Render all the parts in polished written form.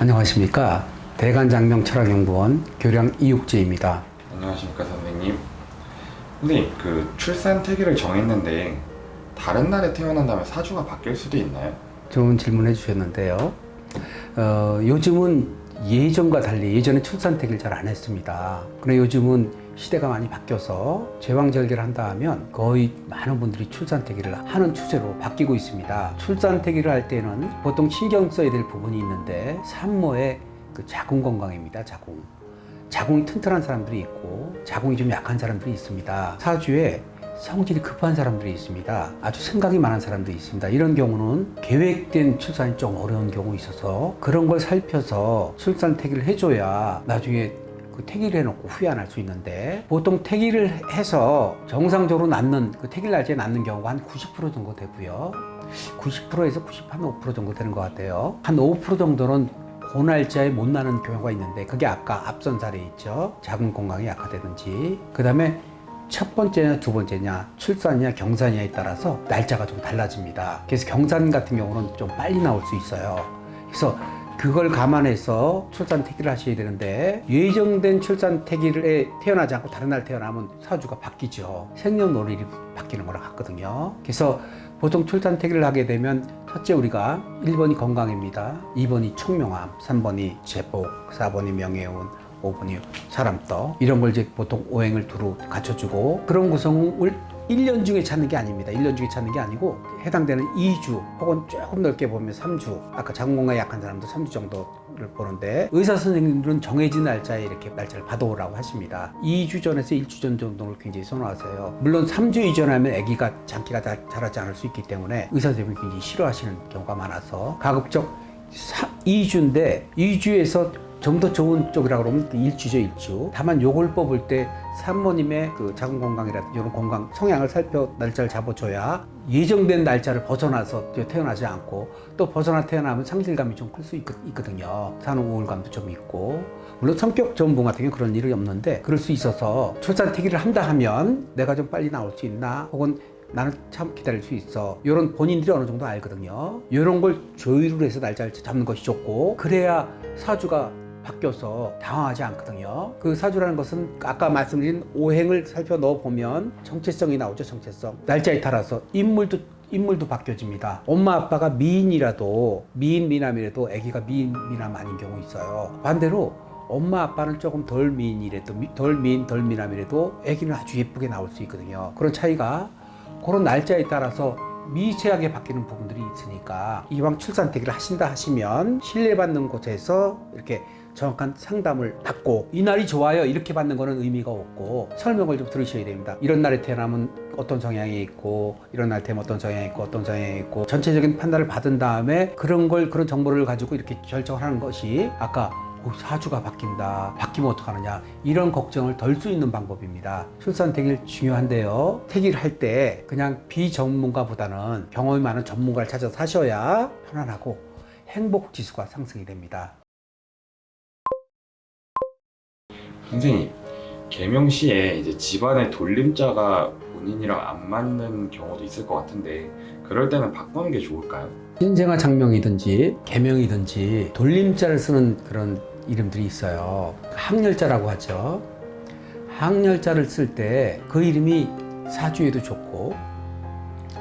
안녕하십니까. 대간장명철학연구원 교량 이육재입니다. 안녕하십니까 선생님. 선생님, 출산 태기를 정했는데 다른 날에 태어난다면 사주가 바뀔 수도 있나요? 좋은 질문 해주셨는데요. 요즘은 예전과 달리 예전에 출산 태기를 잘 안 했습니다. 그런데 요즘은 시대가 많이 바뀌어서 제왕절개를 한다 하면 거의 많은 분들이 출산 태기를 하는 추세로 바뀌고 있습니다. 출산 태기를 할 때는 보통 신경 써야 될 부분이 있는데 산모의 자궁 건강입니다. 자궁이 튼튼한 사람들이 있고 자궁이 좀 약한 사람들이 있습니다. 사주에 성질이 급한 사람들이 있습니다. 아주 생각이 많은 사람들이 있습니다. 이런 경우는 계획된 출산이 좀 어려운 경우 있어서 그런 걸 살펴서 출산 태기를 해줘야 나중에 태기를 해놓고 후회 안 할 수 있는데, 보통 태기를 해서 정상적으로 낳는 태길 날짜에 낳는 경우가 한 90% 정도 되고요. 90%에서 95% 정도 되는 것 같아요. 한 5% 정도는 그 날짜에 못 나는 경우가 있는데, 그게 아까 앞선 사례 있죠. 자궁 건강이 약화되든지, 그 다음에 첫 번째냐 두 번째냐 출산이냐 경산이냐에 따라서 날짜가 좀 달라집니다. 그래서 경산 같은 경우는 좀 빨리 나올 수 있어요. 그래서 그걸 감안해서 출산 태기를 하셔야 되는데, 예정된 출산 태기에 태어나지 않고 다른 날 태어나면 사주가 바뀌죠. 생년월일이 바뀌는 거랑 같거든요. 그래서 보통 출산 태기를 하게 되면 첫째, 우리가 1번이 건강입니다. 2번이 총명함, 3번이 제복, 4번이 명예운, 5번이 사람떡, 이런 걸 이제 보통 오행을 두루 갖춰주고, 그런 구성을 1년 중에 찾는 게 아닙니다. 1년 중에 찾는 게 아니고 해당되는 2주 혹은 조금 넓게 보면 3주, 아까 자궁 건강이 약한 사람도 3주 정도를 보는데, 의사 선생님들은 정해진 날짜에 이렇게 날짜를 받아오라고 하십니다. 2주 전에서 1주 전 정도를 굉장히 선호하세요. 물론 3주 이전하면 아기가 장기가 자라지 않을 수 있기 때문에 의사 선생님이 굉장히 싫어하시는 경우가 많아서 가급적 2주인데 2주에서 좀 더 좋은 쪽이라고 그러면 1주죠, 1주. 다만 요걸 뽑을 때 산모님의 자궁 건강이라든지 이런 건강 성향을 살펴 날짜를 잡아줘야 예정된 날짜를 벗어나서 태어나지 않고, 또 태어나면 상실감이 좀 클 수 있거든요. 산후 우울감도 좀 있고, 물론 성격 전문 같은 경우 그런 일이 없는데, 그럴 수 있어서 출산 태기를 한다 하면 내가 좀 빨리 나올 수 있나, 혹은 나는 참 기다릴 수 있어, 이런 본인들이 어느 정도 알거든요. 이런 걸 조율을 해서 날짜를 잡는 것이 좋고, 그래야 사주가 바뀌어서 당황하지 않거든요. 그 사주라는 것은 아까 말씀드린 오행을 살펴 넣어보면 정체성이 나오죠. 정체성. 날짜에 따라서 인물도 바뀌어집니다. 엄마 아빠가 미인이라도, 미남이라도 아기가 미남 아닌 경우 있어요. 반대로 엄마 아빠는 조금 덜 미남이라도 아기는 아주 예쁘게 나올 수 있거든요. 그런 차이가 그런 날짜에 따라서 미세하게 바뀌는 부분들이 있으니까, 이왕 출산 태기를 하신다 하시면 신뢰받는 곳에서 이렇게 정확한 상담을 받고, 이 날이 좋아요 이렇게 받는 거는 의미가 없고, 설명을 좀 들으셔야 됩니다. 이런 날에 태어나면 어떤 성향이 있고, 이런 날 태어나면 어떤 성향이 있고, 어떤 성향이 있고, 전체적인 판단을 받은 다음에 그런 정보를 가지고 이렇게 결정을 하는 것이, 아까 사주가 바뀐다, 바뀌면 어떡하느냐, 이런 걱정을 덜 수 있는 방법입니다. 출산 태기를 중요한데요, 태기를 할 때 그냥 비전문가보다는 경험이 많은 전문가를 찾아서 하셔야 편안하고 행복 지수가 상승이 됩니다. 선생님, 계명 시에 이제 집안의 돌림자가 본인이랑 안 맞는 경우도 있을 것 같은데, 그럴 때는 바꾸는 게 좋을까요? 신생아 장명이든지 계명이든지 돌림자를 쓰는 그런 이름들이 있어요. 항렬자라고 하죠. 항렬자를 쓸 때 그 이름이 사주에도 좋고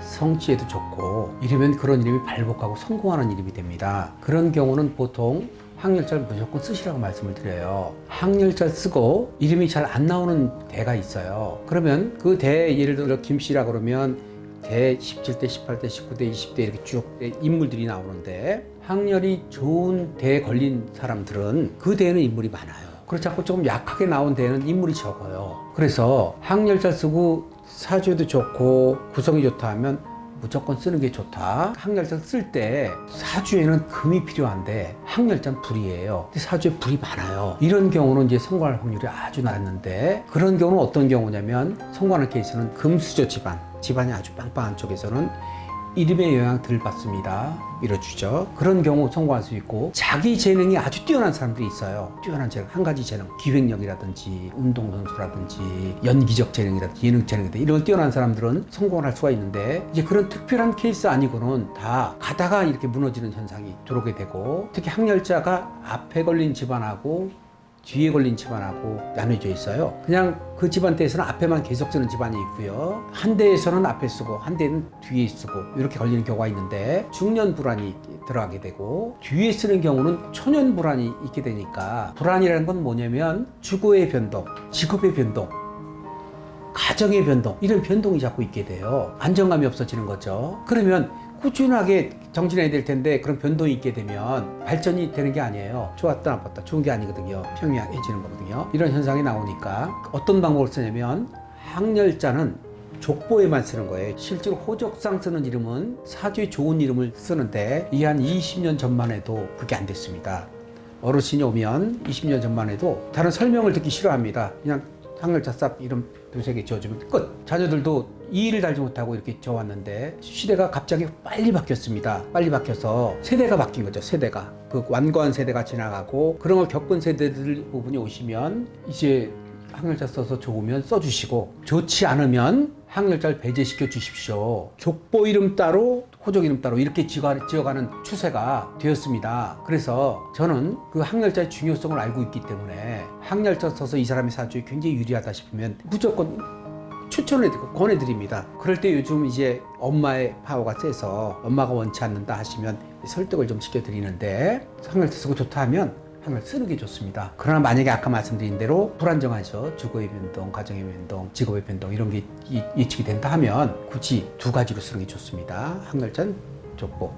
성취에도 좋고, 이러면 그런 이름이 발복하고 성공하는 이름이 됩니다. 그런 경우는 보통 항렬자를 무조건 쓰시라고 말씀을 드려요. 항렬자를 쓰고 이름이 잘 안 나오는 대가 있어요. 그러면 그 대, 예를 들어 김씨라 그러면 대 17대, 18대, 19대, 20대 이렇게 쭉 인물들이 나오는데, 항렬이 좋은 대에 걸린 사람들은 그 대에는 인물이 많아요. 그렇지 않고 조금 약하게 나온 대에는 인물이 적어요. 그래서 항렬자 쓰고 사주에도 좋고 구성이 좋다 하면 무조건 쓰는 게 좋다. 항열자를 쓸 때 사주에는 금이 필요한데 항열자는 불이에요. 근데 사주에 불이 많아요. 이런 경우는 이제 성공할 확률이 아주 낮는데, 그런 경우는 어떤 경우냐면 성공하는 케이스는 금수저 집안이 아주 빵빵한 쪽에서는 이름의 영향 덜 받습니다. 밀어주죠. 그런 경우 성공할 수 있고, 자기 재능이 아주 뛰어난 사람들이 있어요. 뛰어난 재능, 한 가지 재능, 기획력이라든지 운동선수라든지 연기적 재능이라든지 예능 재능이라든지 이런 뛰어난 사람들은 성공을 할 수가 있는데, 이제 그런 특별한 케이스 아니고는 다 가다가 이렇게 무너지는 현상이 들어오게 되고, 특히 항열자가 앞에 걸린 집안하고 뒤에 걸린 집안하고 나눠져 있어요. 그냥 그 집안대에서는 앞에만 계속 쓰는 집안이 있고요. 한 대에서는 앞에 쓰고 한 대는 뒤에 쓰고 이렇게 걸리는 경우가 있는데, 중년 불안이 들어가게 되고, 뒤에 쓰는 경우는 초년 불안이 있게 되니까, 불안이라는 건 뭐냐면 주거의 변동, 직업의 변동, 가정의 변동, 이런 변동이 자꾸 있게 돼요. 안정감이 없어지는 거죠. 그러면 꾸준하게 정진해야 될 텐데 그런 변동이 있게 되면 발전이 되는 게 아니에요. 좋았다 나빴다 좋은 게 아니거든요. 평이해지는 거거든요. 이런 현상이 나오니까 어떤 방법을 쓰냐면, 항열자는 족보에만 쓰는 거예요. 실제로 호적상 쓰는 이름은 사주에 좋은 이름을 쓰는데, 이 한 20년 전만 해도 그게 안 됐습니다. 어르신이 오면 20년 전만 해도 다른 설명을 듣기 싫어합니다. 그냥 항열자 쌉 이름 두세 개 지어주면 끝. 자녀들도 이의를 달지 못하고 이렇게 지어왔는데, 시대가 갑자기 빨리 바뀌었습니다. 빨리 바뀌어서 세대가 바뀐 거죠. 세대가. 그 완고한 세대가 지나가고, 그런 걸 겪은 세대들 부분이 오시면 이제 항열자 써서 좋으면 써주시고, 좋지 않으면 항열자를 배제시켜 주십시오. 족보 이름 따로 호적 이름 따로 이렇게 지어가는 추세가 되었습니다. 그래서 저는 그 항열자의 중요성을 알고 있기 때문에, 항열자 써서 이 사람의 사주에 굉장히 유리하다 싶으면 무조건 추천해드리고 권해드립니다. 그럴 때 요즘 이제 엄마의 파워가 세서 엄마가 원치 않는다 하시면 설득을 좀 시켜드리는데, 항열자 쓰고 좋다 하면 항열 쓰는 게 좋습니다. 그러나 만약에 아까 말씀드린 대로 불안정하죠. 주거의 변동, 가정의 변동, 직업의 변동 이런 게 예측이 된다 하면 굳이 두 가지로 쓰는 게 좋습니다. 항열자는 족보,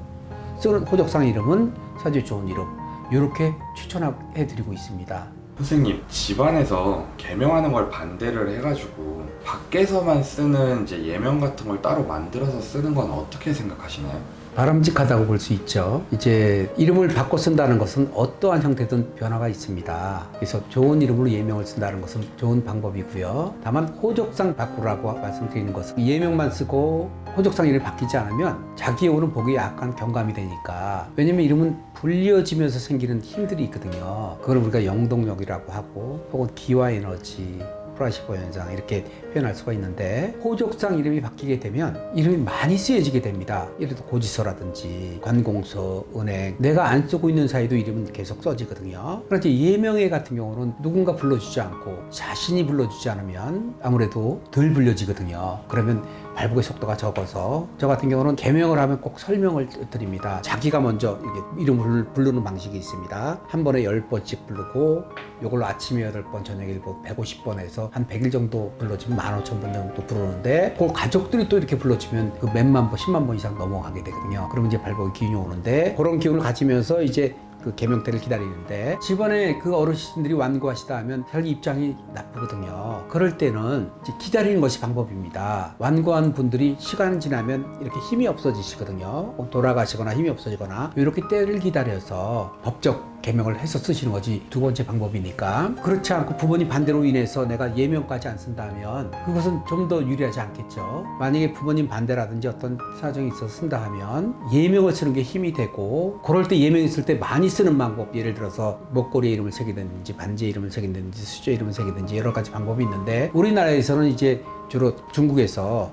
쓰는 호적상 이름은 사주에 좋은 이름, 이렇게 추천해드리고 있습니다. 선생님, 집안에서 개명하는 걸 반대를 해가지고 밖에서만 쓰는 이제 예명 같은 걸 따로 만들어서 쓰는 건 어떻게 생각하시나요? 바람직하다고 볼 수 있죠. 이제 이름을 바꿔 쓴다는 것은 어떠한 형태든 변화가 있습니다. 그래서 좋은 이름으로 예명을 쓴다는 것은 좋은 방법이고요. 다만 호적상 바꾸라고 말씀드리는 것은, 예명만 쓰고 호적상 이름이 바뀌지 않으면 자기의 오는 복이 약간 경감이 되니까, 왜냐면 이름은 불려지면서 생기는 힘들이 있거든요. 그걸 우리가 영동력이라고 하고, 혹은 기와 에너지, 플라시보 현상 이렇게 표현할 수가 있는데, 호적상 이름이 바뀌게 되면 이름이 많이 쓰여지게 됩니다. 예를 들어 고지서라든지 관공서, 은행, 내가 안 쓰고 있는 사이도 이름은 계속 써지거든요. 그런데 예명회 같은 경우는 누군가 불러주지 않고 자신이 불러주지 않으면 아무래도 덜 불려지거든요. 그러면 발복의 속도가 적어서, 저 같은 경우는 개명을 하면 꼭 설명을 드립니다. 자기가 먼저 이렇게 이름을 부르는 방식이 있습니다. 한 번에 10번씩 부르고, 이걸로 아침에 8번, 저녁에 150번 해서 한 100일 정도 불러주면 15,000번 정도 부르는데, 그 가족들이 또 이렇게 불러주면 그 몇만 번, 10만 번 이상 넘어가게 되거든요. 그러면 이제 발복의 기운이 오는데, 그런 기운을 가지면서 이제 그 개명 때를 기다리는데, 집안에 그 어르신들이 완고하시다 하면 자기 입장이 나쁘거든요. 그럴 때는 이제 기다리는 것이 방법입니다. 완고한 분들이 시간 지나면 이렇게 힘이 없어지시거든요. 돌아가시거나 힘이 없어지거나, 이렇게 때를 기다려서 법적 개명을 해서 쓰시는 거지, 두 번째 방법이니까. 그렇지 않고 부모님 반대로 인해서 내가 예명까지 안 쓴다면 그것은 좀 더 유리하지 않겠죠. 만약에 부모님 반대라든지 어떤 사정이 있어서 쓴다 하면 예명을 쓰는 게 힘이 되고, 그럴 때 예명을 쓸 때 많이 쓰는 방법, 예를 들어서 목걸이 이름을 새기든지 반지 이름을 새기든지 수저 이름을 새기든지 여러 가지 방법이 있는데, 우리나라에서는 이제 주로 중국에서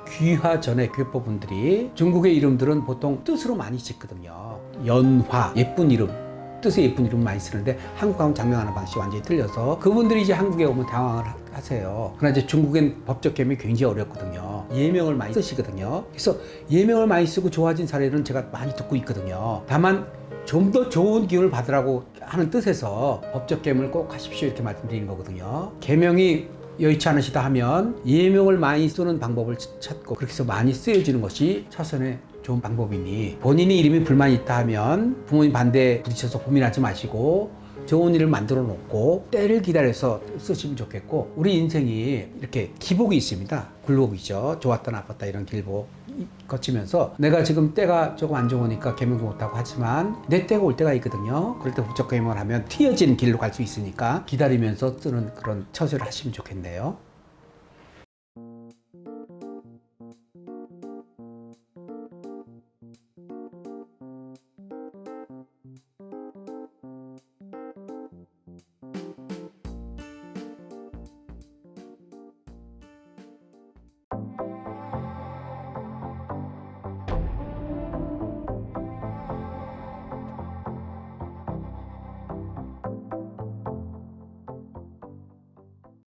귀화 전에 교포분들이, 중국의 이름들은 보통 뜻으로 많이 짓거든요. 연화, 예쁜 이름, 뜻의 예쁜 이름 많이 쓰는데, 한국하고는 장명하는 방식이 완전히 틀려서 그분들이 이제 한국에 오면 당황을 하세요. 그러나 이제 중국엔 법적 개명이 굉장히 어렵거든요. 예명을 많이 쓰시거든요. 그래서 예명을 많이 쓰고 좋아진 사례는 제가 많이 듣고 있거든요. 다만 좀 더 좋은 기운을 받으라고 하는 뜻에서 법적 개명을 꼭 하십시오 이렇게 말씀드리는 거거든요. 개명이 여의치 않으시다 하면 예명을 많이 쓰는 방법을 찾고, 그렇게 해서 많이 쓰여지는 것이 차선의 좋은 방법이니, 본인이 이름이 불만이 있다 하면 부모님 반대에 부딪혀서 고민하지 마시고 좋은 일을 만들어 놓고 때를 기다려서 쓰시면 좋겠고, 우리 인생이 이렇게 기복이 있습니다. 굴곡이죠. 좋았다 나빴다 이런 길복. 거치면서 내가 지금 때가 조금 안 좋으니까 개명도 못하고 하지만 내 때가 올 때가 있거든요. 그럴 때 부적 개명을 하면 튀어진 길로 갈 수 있으니까 기다리면서 쓰는 그런 처세를 하시면 좋겠네요.